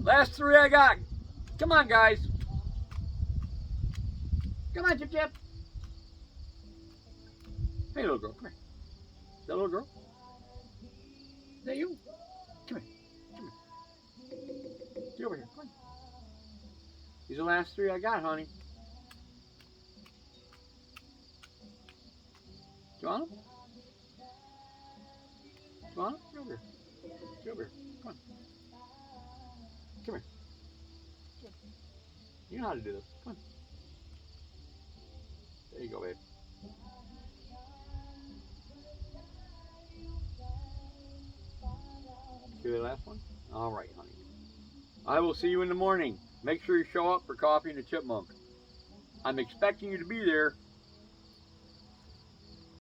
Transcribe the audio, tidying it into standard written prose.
Last three I got. Come on, guys. Come on, Chip Chip. Hey, little girl, come here. Is that little girl? Is that you? Come here. Come here. Get over here. Come on. These are the last three I got, honey. Do you want them? Do you want them? Get over here. Get over here. Come on. Come here. You know how to do this. Come on. There you go, babe. See the last one? All right, honey. I will see you in the morning. Make sure you show up for Coffee and the Chipmunk. I'm expecting you to be there